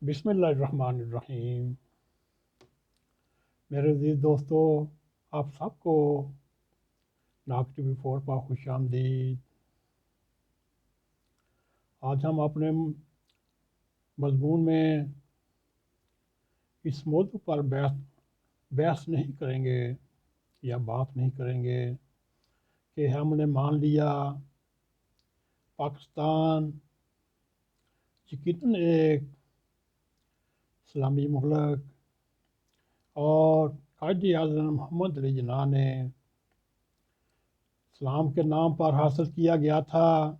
بسم اللہ الرحمن الرحیم۔ میرے عزیز دوستو، آپ سب کو ناگ ٹی وی 4 پر خوش آمدید۔ آج ہم اپنے مضمون میں اس موضوع پر بحث نہیں کریں گے یا بات نہیں کریں گے کہ ہم نے مان لیا پاکستان یقیناً ایک اسلامی ملک اور قائد اعظم محمد علی جناح نے اسلام کے نام پر حاصل کیا گیا تھا۔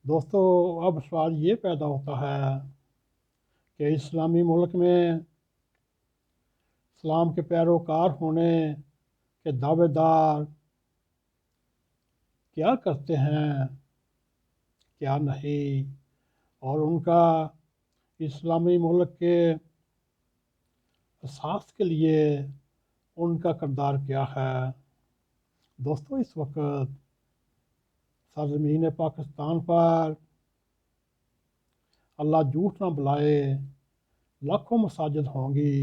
دوستو، اب سوال یہ پیدا ہوتا ہے کہ اسلامی ملک میں اسلام کے پیروکار ہونے کے دعوے دار کیا کرتے ہیں، کیا نہیں، اور ان کا اسلامی ملک کے اساس کے لیے ان کا کردار کیا ہے۔ دوستو، اس وقت سرزمین پاکستان پر اللہ جھوٹ نہ بلائے لاکھوں مساجد ہوں گی،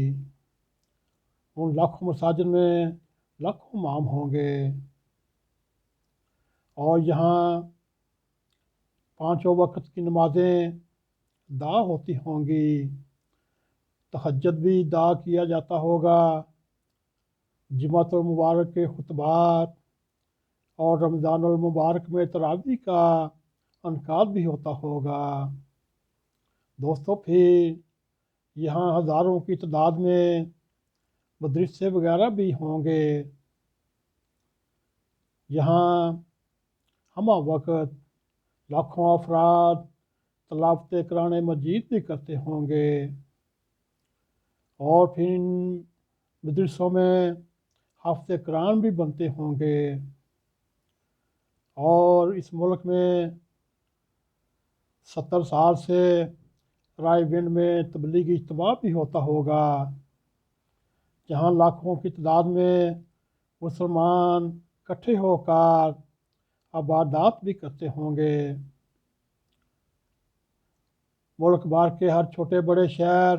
ان لاکھوں مساجد میں لاکھوں امام ہوں گے، اور یہاں پانچوں وقت کی نمازیں ادا ہوتی ہوں گی، تہجد بھی ادا کیا جاتا ہوگا، جمعۃ المبارک کے خطبات اور رمضان المبارک میں تراویح کا انعقاد بھی ہوتا ہوگا۔ دوستو، پھر یہاں ہزاروں کی تعداد میں مدرسے وغیرہ بھی ہوں گے، یہاں ہمہ وقت لاکھوں افراد تلاوت قرآن مجید بھی کرتے ہوں گے، اور پھر ان مدرسوں میں حافظ قرآن بھی بنتے ہوں گے، اور اس ملک میں 70 سال سے رائے گنج میں تبلیغی اجتماع بھی ہوتا ہوگا، جہاں لاکھوں کی تعداد میں مسلمان اکٹھے ہو کر عبادات بھی کرتے ہوں گے۔ ملک بھر کے ہر چھوٹے بڑے شہر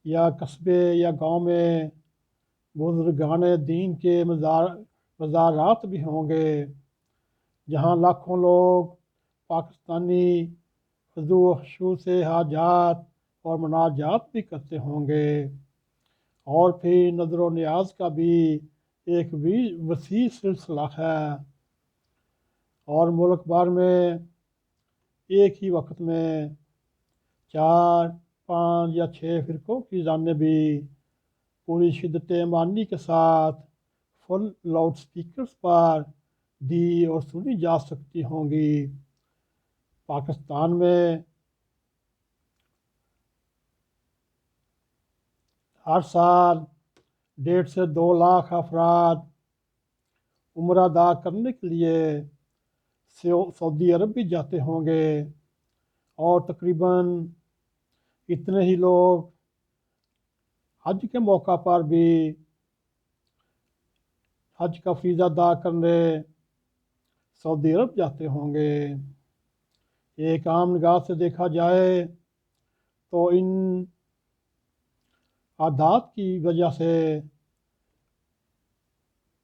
یا قصبے یا گاؤں میں بزرگان دین کے مزارات بھی ہوں گے، جہاں لاکھوں لوگ پاکستانی خضوع و خشوع سے حاجات اور مناجات بھی کرتے ہوں گے، اور پھر نظر و نیاز کا بھی ایک وسیع سلسلہ ہے، اور ملک بھر میں ایک ہی وقت میں 4، 5 یا 6 فرقوں کی جانبی پوری شدت ایمانی کے ساتھ فل لاؤڈ سپیکرز پر دی اور سنی جا سکتی ہوں گی۔ پاکستان میں ہر سال 1.5 سے 2 لاکھ افراد عمرہ ادا کرنے کے لیے سعودی عرب بھی جاتے ہوں گے، اور تقریباً اتنے ہی لوگ حج کے موقع پر بھی حج کا فریضہ ادا کرنے سعودی عرب جاتے ہوں گے۔ ایک عام نگاہ سے دیکھا جائے تو ان عادات کی وجہ سے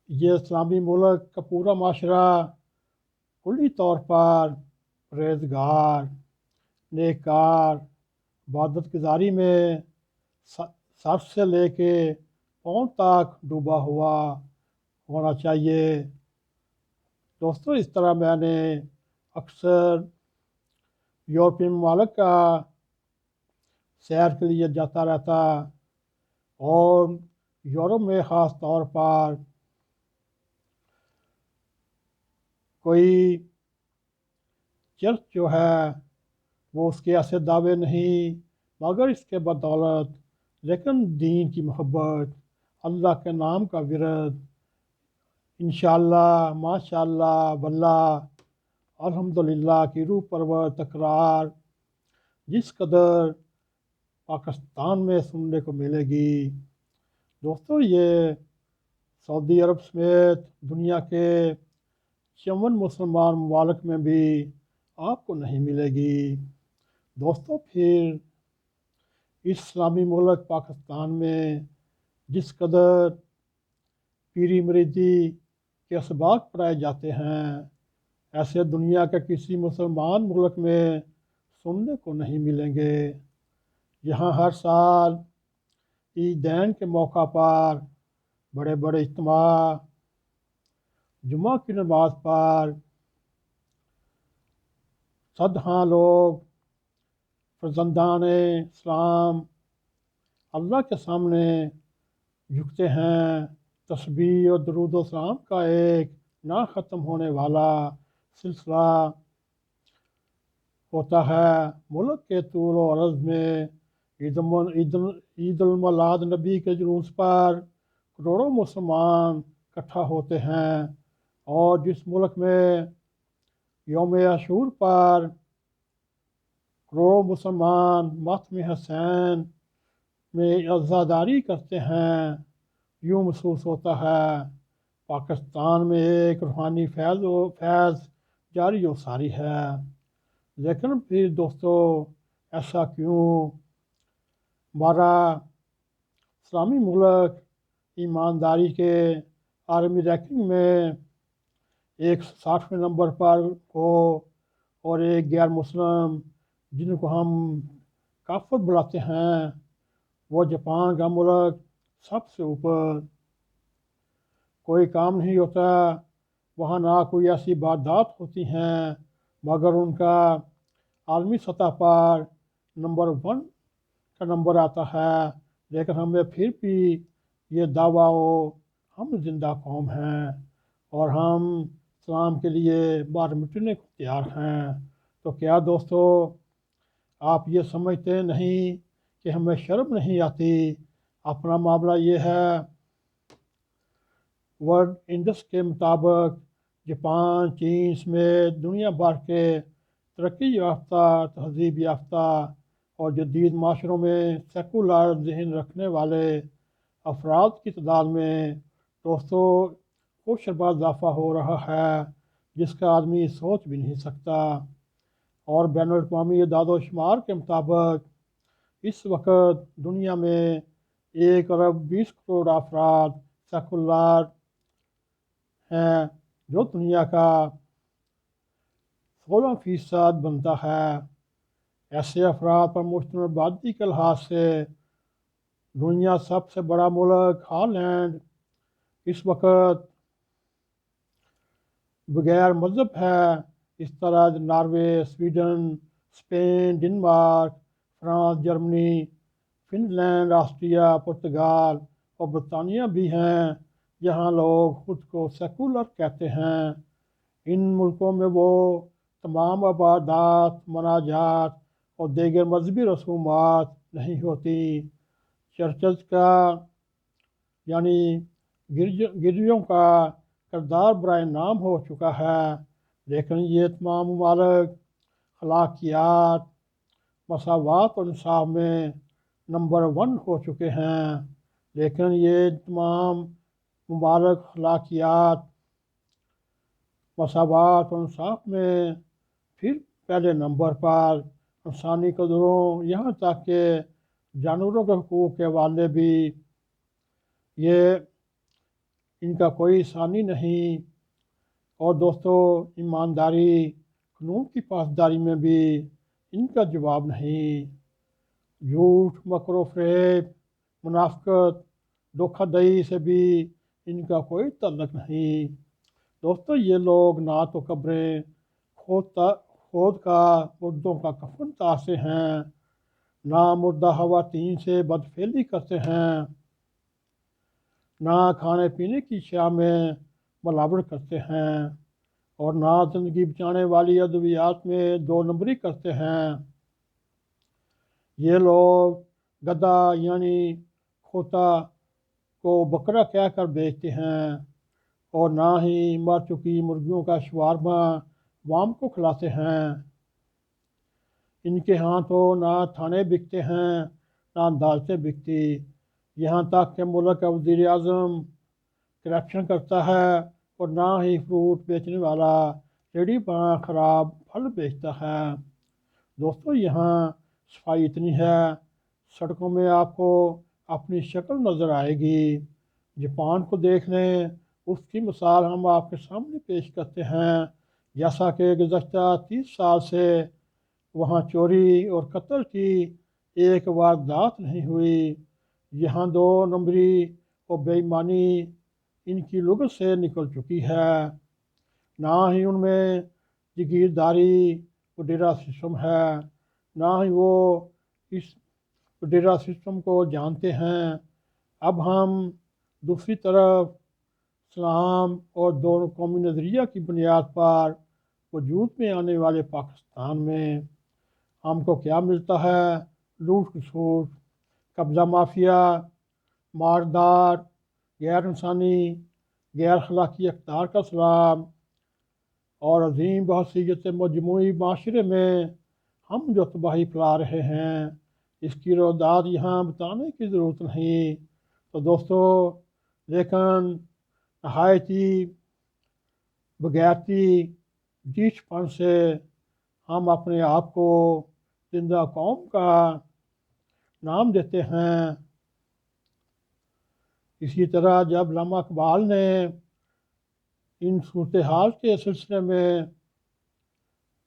یہ اسلامی ملک کا پورا معاشرہ کلی طور پر پرہیزگار، نیکار، عبادت گزاری میں سر سے لے کے پاؤں تک ڈوبا ہوا ہونا چاہیے۔ دوستو، اس طرح میں نے اکثر یورپی ممالک کا سیر کے لیے جاتا رہتا، اور یورپ میں خاص طور پر کوئی چرچ جو ہے وہ اس کے ایسے دعوے نہیں، مگر اس کے بدولت لیکن دین کی محبت، اللہ کے نام کا ورد، انشاءاللہ، ماشاءاللہ، واللہ، الحمدللہ کی روح پرور تکرار جس قدر پاکستان میں سننے کو ملے گی، دوستو یہ سعودی عرب سمیت دنیا کے 54 مسلمان ممالک میں بھی آپ کو نہیں ملے گی۔ دوستوں پھر اس اسلامی ملک پاکستان میں جس قدر پیری مریدی کے اسباق پڑھائے جاتے ہیں ایسے دنیا کے کسی مسلمان ملک میں سننے کو نہیں ملیں گے۔ یہاں ہر سال عیدین کے موقع پر بڑے بڑے اجتماع، جمعہ کی نماز پر صدہاں لوگ فرزندان اسلام اللہ کے سامنے جھکتے ہیں۔ تسبیح اور درود و سلام کا ایک نہ ختم ہونے والا سلسلہ ہوتا ہے۔ ملک کے طول و عرض میں عید المولاد نبی کے جلوس پر کروڑوں مسلمان اکٹھا ہوتے ہیں، اور جس ملک میں یوم عاشور پر کروڑوں مسلمان ماتم حسین میں عزاداری کرتے ہیں، یوں محسوس ہوتا ہے پاکستان میں ایک روحانی فیض جاری و ساری ہے۔ لیکن پھر دوستو ایسا کیوں؟ ہمارا اسلامی ملک ایمانداری کے عالمی رینکنگ میں 160ویں نمبر پر ہو، اور ایک غیر مسلم جن کو ہم کافر بلاتے ہیں وہ جاپان کا ملک سب سے اوپر، کوئی کام نہیں ہوتا وہاں، نہ کوئی ایسی عبادات ہوتی ہیں، مگر ان کا عالمی سطح پر نمبر 1 کا نمبر آتا ہے۔ لیکن ہمیں پھر بھی یہ دعویٰ ہو ہم زندہ قوم ہیں اور ہم اسلام کے لیے مار مٹنے کو تیار ہیں۔ تو کیا دوستو آپ یہ سمجھتے نہیں کہ ہمیں شرم نہیں آتی؟ اپنا معاملہ یہ ہے، ورلڈ انڈس کے مطابق جاپان، چین سمیت دنیا بھر کے ترقی یافتہ، تہذیب یافتہ اور جدید معاشروں میں سیکولر ذہن رکھنے والے افراد کی تعداد میں دوستو خوشربا اضافہ ہو رہا ہے جس کا آدمی سوچ بھی نہیں سکتا۔ اور بین الاقوامی اعداد و شمار کے مطابق اس وقت دنیا میں 1 ارب 20 کروڑ افراد سیکولر ہیں، جو دنیا کا 16% بنتا ہے۔ ایسے افراد پر مشتمل آبادی کے لحاظ سے دنیا سب سے بڑا ملک ہالینڈ اس وقت بغیر مذہب ہے۔ اس طرح Norway, Sweden, Spain, Denmark, France, Germany, Finland, Austria, پرتگال اور برطانیہ بھی ہیں جہاں لوگ خود کو سیکولر کہتے ہیں۔ ان ملکوں میں وہ تمام عبادات، مناجات اور دیگر مذہبی رسومات نہیں ہوتی۔ چرچز کا یعنی گرجوں کا کردار برائے نام ہو چکا ہے، لیکن یہ تمام ممالک اخلاقیات، مساوات اور انصاف میں نمبر 1 ہو چکے ہیں۔ لیکن یہ تمام ممالک اخلاقیات، مساوات اور انصاف میں پھر پہلے نمبر پر انسانی قدروں، یہاں تک کہ جانوروں کے حقوق کے حوالے بھی یہ ان کا کوئی ثانی نہیں۔ اور دوستو ایمانداری، قانون کی پاسداری میں بھی ان کا جواب نہیں۔ جھوٹ، مکر و فریب، منافقت، دھوکہ دہی سے بھی ان کا کوئی تعلق نہیں۔ دوستو یہ لوگ نہ تو قبریں کھود کا مردوں کا کفن تارتے ہیں، نہ مردہ خواتین سے بدفعلی کرتے ہیں، نہ کھانے پینے کی اشیاء میں ملاوٹ کرتے ہیں، اور نہ زندگی بچانے والی ادویات میں 2 نمبری کرتے ہیں۔ یہ لوگ گدھا یعنی کھوتا کو بکرا کہہ کر بیچتے ہیں، اور نہ ہی مر چکی مرغیوں کا شوارما عوام کو کھلاتے ہیں۔ ان کے ہاں تو نہ تھانے بکتے ہیں، نہ عدالتیں بکتی، یہاں تک کہ ملک کا وزیر اعظم کرپشن کرتا ہے، اور نہ ہی فروٹ بیچنے والا ریڑھی پہ خراب پھل بیچتا ہے۔ دوستو یہاں صفائی اتنی ہے، سڑکوں میں آپ کو اپنی شکل نظر آئے گی۔ جاپان کو دیکھ لیں، اس کی مثال ہم آپ کے سامنے پیش کرتے ہیں۔ جیسا کہ گزشتہ 30 سال سے وہاں چوری اور قتل کی ایک واردات نہیں ہوئی۔ یہاں 2 نمبری اور بے ایمانی ان کی لغت سے نکل چکی ہے۔ نہ ہی ان میں جگیرداری وڈیرا سسٹم ہے، نہ ہی وہ اس وڈیرا سسٹم کو جانتے ہیں۔ اب ہم دوسری طرف اسلام اور دونوں قومی نظریہ کی بنیاد پر وجود میں آنے والے پاکستان میں ہم کو کیا ملتا ہے؟ لوٹ کھسوٹ، قبضہ مافیا، ماردار، غیر انسانی، غیر اخلاقی اقدار کا سلام اور عظیم بحثیت مجموعی معاشرے میں ہم جو تباہی پھیلا رہے ہیں، اس کی روداد یہاں بتانے کی ضرورت نہیں۔ تو دوستو، لیکن نہایتی بغیرتی جیچ پن سے ہم اپنے آپ کو زندہ قوم کا نام دیتے ہیں۔ اسی طرح جب علامہ اقبال نے ان صورتحال کے سلسلے میں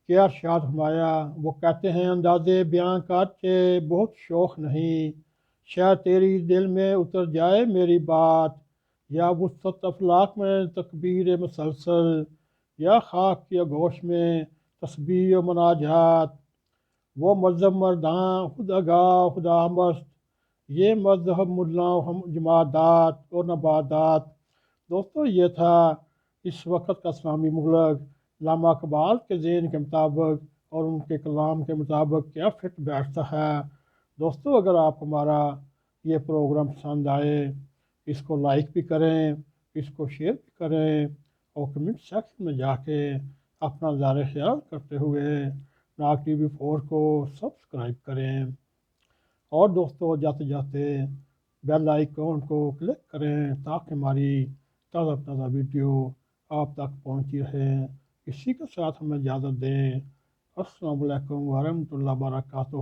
کیا ارشاد فرمایا، وہ کہتے ہیں اندازے بیاں کر کے بہت شوق نہیں، شاید تیری دل میں اتر جائے میری بات، یا وسط افلاک میں تکبیر مسلسل، یا خاک کی آغوش میں تسبیح و مناجات۔ وہ مذہب مرداں خدا گاہ خدا مست، یہ مذہب ملا جمادات اور نبادات۔ دوستو، یہ تھا اس وقت کا اسلامی مغرب علامہ اقبال کے ذہن کے مطابق اور ان کے کلام کے مطابق کیا فٹ بیٹھتا ہے۔ دوستو، اگر آپ ہمارا یہ پروگرام پسند آئے، اس کو لائک بھی کریں، اس کو شیئر بھی کریں، اور کمنٹ سیکشن میں جا کے اپنا ظاہر خیال کرتے ہوئے ناگ ٹی وی 4 کو سبسکرائب کریں۔ اور دوستو، جاتے جاتے بیل آئیکن کو کلک کریں تاکہ ہماری تازہ تازہ ویڈیو آپ تک پہنچی رہے۔ اسی کے ساتھ ہمیں اجازت دیں۔ السلام علیکم ورحمۃ اللہ وبرکاتہ۔